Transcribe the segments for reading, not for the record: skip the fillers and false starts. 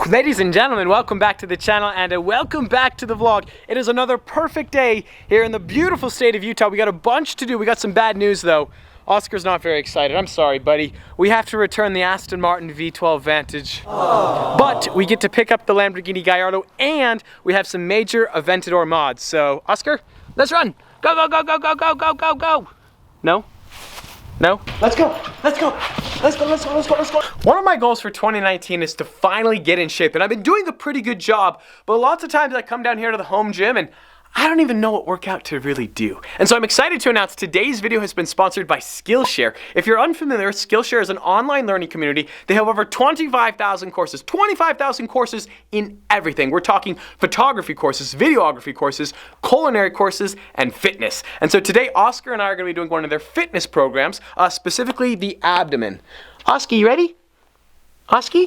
Ladies and gentlemen, welcome back to the channel and welcome back to the vlog. It is another perfect day here in the beautiful state of Utah. We got a bunch to do. We got some bad news though. Oscar's not very excited. I'm sorry, buddy. We have to return the Aston Martin V12 Vantage. Aww. But we get to pick up the Lamborghini Gallardo and we have some major Aventador mods. So, Oscar, let's run. Go, go, go, go, go, go, go, go, go. No? No? Let's go. Let's go. Let's go, let's go, let's go, let's go. One of my goals for 2019 is to finally get in shape, and I've been doing a pretty good job, but lots of times I come down here to the home gym and I don't even know what workout to really do. And so I'm excited to announce today's video has been sponsored by Skillshare. If you're unfamiliar, Skillshare is an online learning community. They have over 25,000 courses, 25,000 courses in everything. We're talking photography courses, videography courses, culinary courses, and fitness. And so today, Oscar and I are gonna be doing one of their fitness programs, specifically the abdomen. Oscar, you ready? Oscar?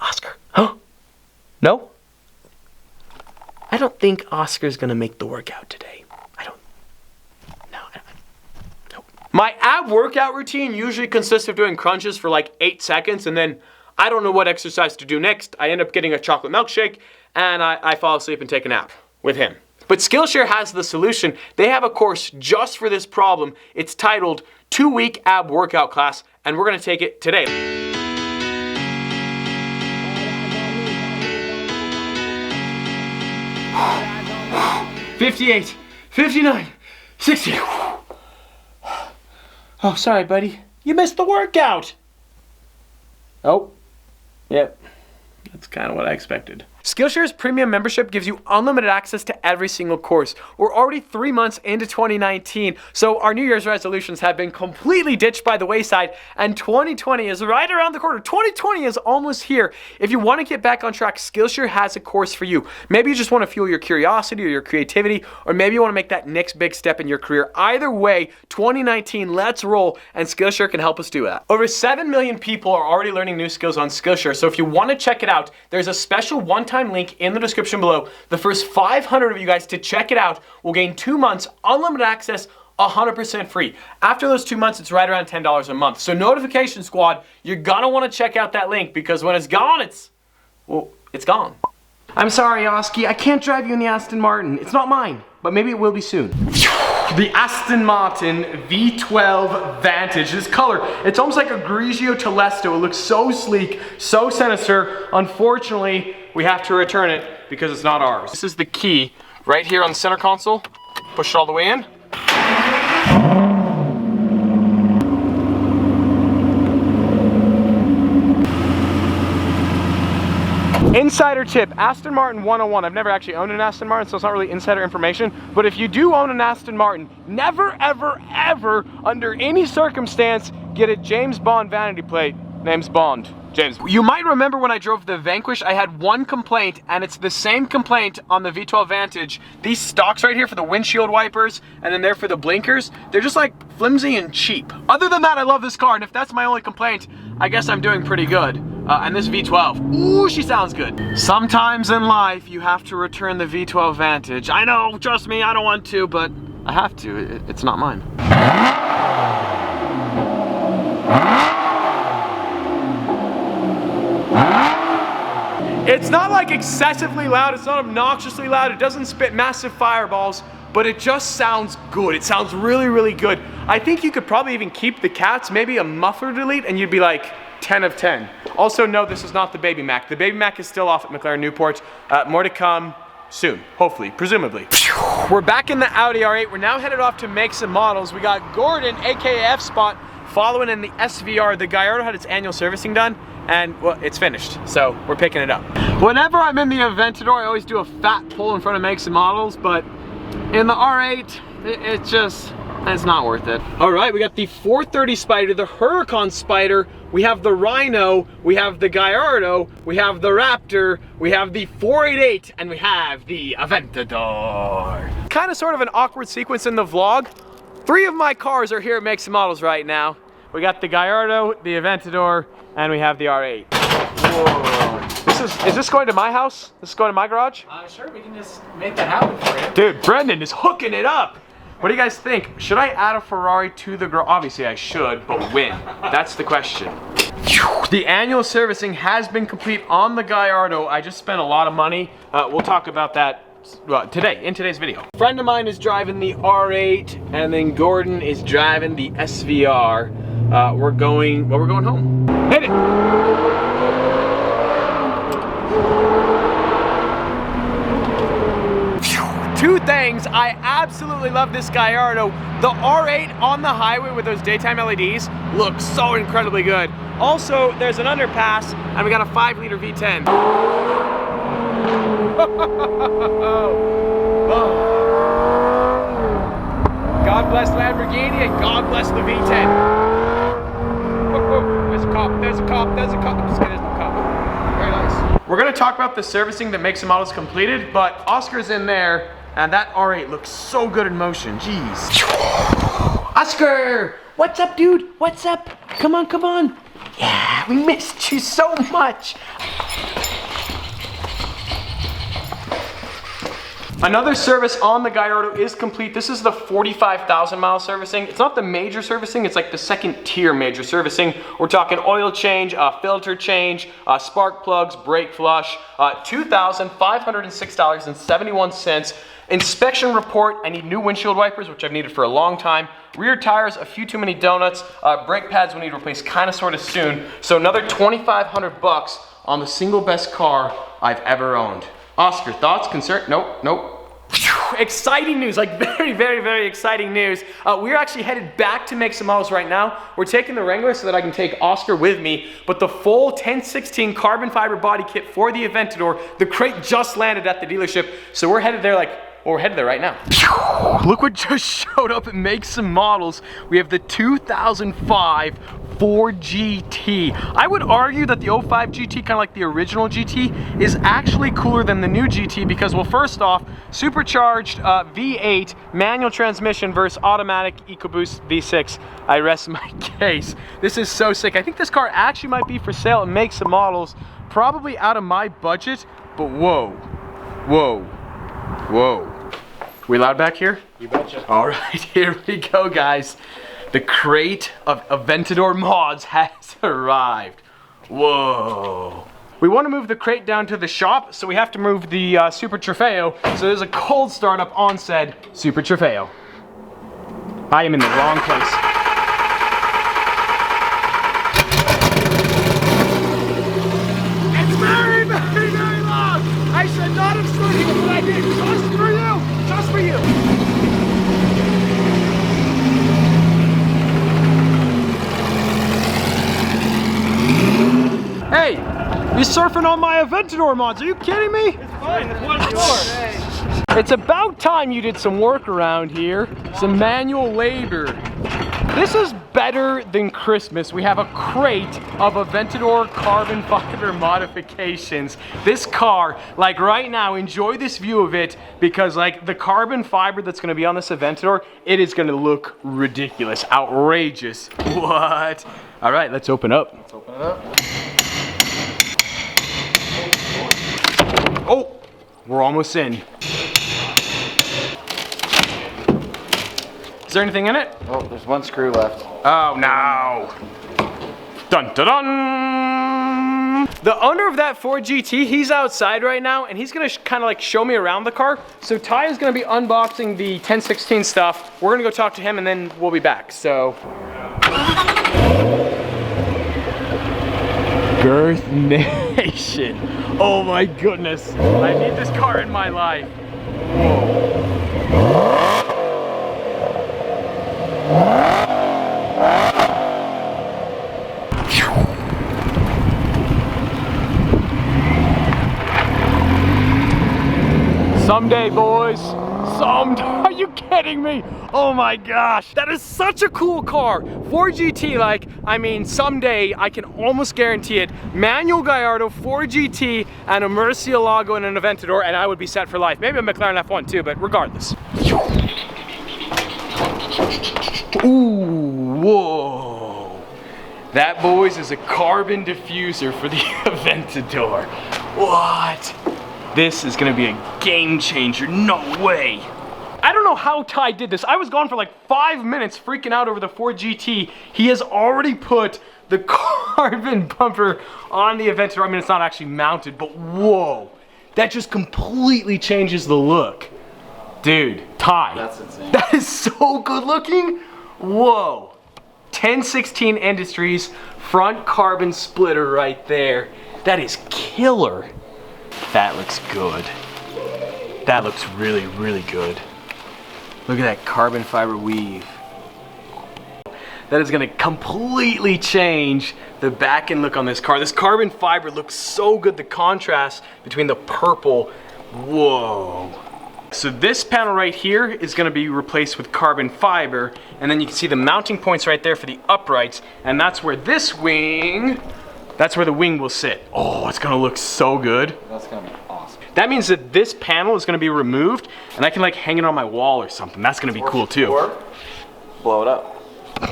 Oscar. Huh? No? I don't think Oscar's gonna make the workout today. No. My ab workout routine usually consists of doing crunches for like 8 seconds, and then I don't know what exercise to do next. I end up getting a chocolate milkshake, and I fall asleep and take a nap with him. But Skillshare has the solution. They have a course just for this problem. It's titled 2-Week Ab Workout Class, and we're gonna take it today. 58, 59, 60. Oh, sorry, buddy. You missed the workout. Oh, yep. That's kind of what I expected. Skillshare's premium membership gives you unlimited access to every single course. We're already 3 months into 2019, so our New Year's resolutions have been completely ditched by the wayside, and 2020 is right around the corner. 2020 is almost here. If you want to get back on track, Skillshare has a course for you. Maybe you just want to fuel your curiosity or your creativity, or maybe you want to make that next big step in your career. Either way, 2019, let's roll, and Skillshare can help us do that. Over 7 million people are already learning new skills on Skillshare, so if you want to check it out, there's a special one-time link in the description below. The first 500 of you guys to check it out will gain 2 months, unlimited access, 100% free. After those 2 months, it's right around $10 a month. So notification squad, you're gonna wanna check out that link because when it's gone, it's gone. I'm sorry, Oski, I can't drive you in the Aston Martin. It's not mine, but maybe it will be soon. The Aston Martin V12 Vantage. This color, it's almost like a Grigio Telesto. It looks so sleek, so sinister. Unfortunately, we have to return it because it's not ours. This is the key right here on the center console. Push it all the way in. Insider tip, Aston Martin 101. I've never actually owned an Aston Martin, so it's not really insider information. But if you do own an Aston Martin, never, ever, ever, under any circumstance, get a James Bond vanity plate. Name's Bond. James. You might remember when I drove the Vanquish, I had one complaint, and it's the same complaint on the V12 Vantage. These stalks right here for the windshield wipers, and then there for the blinkers, they're just like flimsy and cheap. Other than that, I love this car, and if that's my only complaint, I guess I'm doing pretty good. And this V12, ooh, she sounds good. Sometimes in life, you have to return the V12 Vantage. I know, trust me, I don't want to, but I have to. It's not mine. It's not like excessively loud, it's not obnoxiously loud, it doesn't spit massive fireballs, but it just sounds good. It sounds really, really good. I think you could probably even keep the cats, maybe a muffler delete, and you'd be like 10 of 10. Also, no, this is not the Baby Mac. The Baby Mac is still off at McLaren Newport. More to come soon, hopefully, presumably. We're back in the Audi R8. We're now headed off to make some models. We got Gordon, aka F-Spot, following in the SVR. The Gallardo had its annual servicing done, and well, it's finished, so we're picking it up. Whenever I'm in the Aventador, I always do a fat pull in front of make some models, but in the R8, it's not worth it. All right, we got the 430 Spider, the Huracan Spider, we have the Rhino, we have the Gallardo, we have the Raptor, we have the 488, and we have the Aventador. Kind of sort of an awkward sequence in the vlog. 3 of my cars are here at Make Some Models right now. We got the Gallardo, the Aventador, and we have the R8. Whoa. Is this going to my house? This is going to my garage? Sure, we can just make that happen for you. Dude, Brendan is hooking it up. What do you guys think? Should I add a Ferrari to the garage? Obviously I should, but when? That's the question. The annual servicing has been complete on the Gallardo. I just spent a lot of money. We'll talk about that in today's video. A friend of mine is driving the R8, and then Gordon is driving the SVR. We're going home. Hit it! Two things, I absolutely love this Gallardo. The R8 on the highway with those daytime LEDs looks so incredibly good. Also, there's an underpass, and we got a 5-liter V10. God bless Lamborghini, and God bless the V10. There's a cop, there's a cop, there's a cop. I'm just kidding, there's no cop. Very nice. We're gonna talk about the servicing that makes the models completed, but Oscar's in there. And that R8 looks so good in motion, jeez. Oscar, what's up, dude? What's up? Come on, come on. Yeah, we missed you so much. Another service on the Gallardo is complete. This is the 45,000 mile servicing. It's not the major servicing, it's like the second tier major servicing. We're talking oil change, filter change, spark plugs, brake flush, $2,506.71. Inspection report, I need new windshield wipers, which I've needed for a long time. Rear tires, a few too many donuts. Brake pads we need to replace kind of sort of soon. So another 2,500 bucks on the single best car I've ever owned. Oscar, thoughts, concern? Nope. Exciting news, like very, very, very exciting news. We're actually headed back to make some models right now. We're taking the Wrangler so that I can take Oscar with me, but the full 1016 carbon fiber body kit for the Aventador, the crate just landed at the dealership, so we're headed there we're headed there right now. Look what just showed up at Make Some Models. We have the 2005 Ford GT. I would argue that the 05 GT, kind of like the original GT, is actually cooler than the new GT because, well, first off, supercharged V8 manual transmission versus automatic EcoBoost V6. I rest my case. This is so sick. I think this car actually might be for sale at Make Some Models, probably out of my budget, but whoa. We loud back here? You betcha. All right, here we go, guys. The crate of Aventador mods has arrived. Whoa. We want to move the crate down to the shop, so we have to move the Super Trofeo. So there's a cold startup on said Super Trofeo. I am in the wrong place. It's very, very, very long. I should not have started it, but I did. Just for you. Just for you. Hey, you're surfing on my Aventador mods. Are you kidding me? It's fine. This one's yours. It's about time you did some work around here. Some manual labor. This is better than Christmas. We have a crate of Aventador carbon fiber modifications. This car, like right now, enjoy this view of it because like the carbon fiber that's gonna be on this Aventador, it is gonna look ridiculous, outrageous. What? All right, let's open up. Let's open it up. Oh, we're almost in. Is there anything in it? Oh, there's one screw left. Oh no. Dun dun dun. The owner of that Ford GT, he's outside right now and he's gonna kind of like show me around the car. So Ty is gonna be unboxing the 1016 stuff. We're gonna go talk to him and then we'll be back, so. Girth Nation. Oh my goodness. I need this car in my life. Whoa. Someday, boys. Someday. Are you kidding me? Oh my gosh. That is such a cool car. Ford GT, like, I mean, someday, I can almost guarantee it. Manual Gallardo, Ford GT, and a Murcielago and an Aventador, and I would be set for life. Maybe a McLaren F1 too, but regardless. Ooh, whoa. That, boys, is a carbon diffuser for the Aventador. What? This is gonna be a game changer, no way. I don't know know how Ty did this. I was gone for like 5 minutes freaking out over the Ford GT. He has already put the carbon bumper on the Aventador. I mean, it's not actually mounted, but whoa. That just completely changes the look. Dude, Ty. That's insane. That is so good looking. Whoa. 1016 Industries front carbon splitter right there. That is killer. That looks good. That looks really, really good. Look at that carbon fiber weave. That is gonna completely change the back end look on this car. This carbon fiber looks so good, the contrast between the purple. Whoa. So this panel right here is gonna be replaced with carbon fiber, and then you can see the mounting points right there for the uprights, and that's where this wing, that's where the wing will sit. Oh, it's gonna look so good. That's gonna be awesome. That means that this panel is gonna be removed, and I can like hang it on my wall or something. That's gonna be cool too. Or blow it up.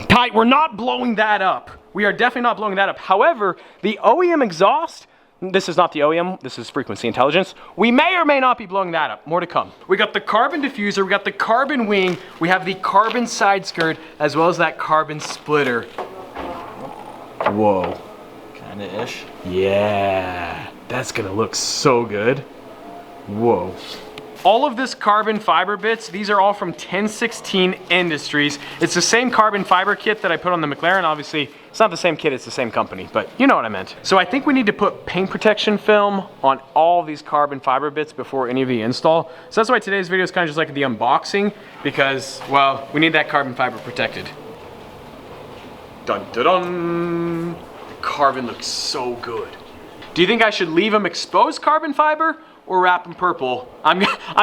Ty, we're not blowing that up. We are definitely not blowing that up. However, the OEM exhaust, this is not the OEM, this is frequency intelligence. We may or may not be blowing that up. More to come. We got the carbon diffuser, we got the carbon wing, we have the carbon side skirt, as well as that carbon splitter. Whoa. Kinda-ish. Yeah, that's gonna look so good. Whoa. All of this carbon fiber bits, these are all from 1016 Industries. It's the same carbon fiber kit that I put on the McLaren. Obviously, it's not the same kit, it's the same company, but you know what I meant. So I think we need to put paint protection film on all of these carbon fiber bits before any of the install. So that's why today's video is kind of just like the unboxing, because, well, we need that carbon fiber protected. Dun dun dun. The carbon looks so good. Do you think I should leave them exposed carbon fiber or wrap them purple? I'm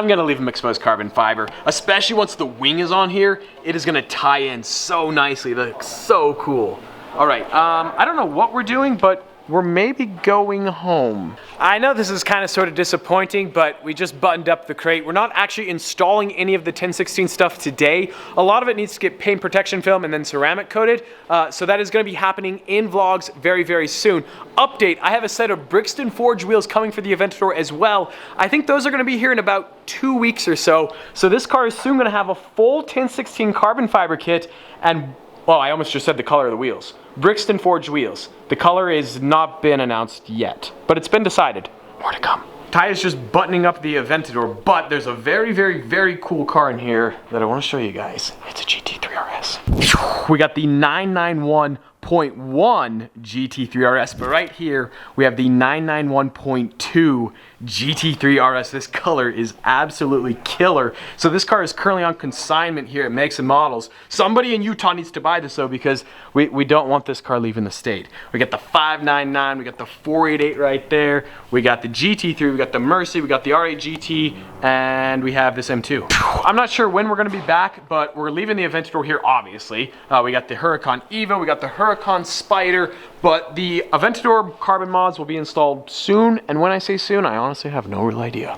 gonna leave them exposed carbon fiber, especially once the wing is on here. It is gonna tie in so nicely. It looks so cool. All right, I don't know what we're doing, but we're maybe going home. I know this is kind of sort of disappointing, but we just buttoned up the crate. We're not actually installing any of the 1016 stuff today. A lot of it needs to get paint protection film and then ceramic coated. So that is gonna be happening in vlogs very, very soon. Update, I have a set of Brixton Forge wheels coming for the Aventador as well. I think those are gonna be here in about 2 weeks or so. So this car is soon gonna have a full 1016 carbon fiber kit and, well, I almost just said the color of the wheels. Brixton Forge wheels. The color has not been announced yet, but it's been decided. More to come. Ty is just buttoning up the Aventador, but there's a very, very, very cool car in here that I want to show you guys. It's a GT3 RS. We got the 991.1 GT3 RS, but right here we have the 991.2 GT3 RS. This color is absolutely killer. So this car is currently on consignment here at Makes and Models. Somebody in Utah needs to buy this though, because we don't want this car leaving the state. We got the 599, we got the 488 right there, we got the GT3, we got the Mercy, we got the R8 GT, and we have this M2. I'm not sure when we're gonna be back, but we're leaving the Aventador here, obviously. We got the Huracan Evo, we got the Huracan Spider, but the Aventador carbon mods will be installed soon, and when I say soon, I honestly have no real idea.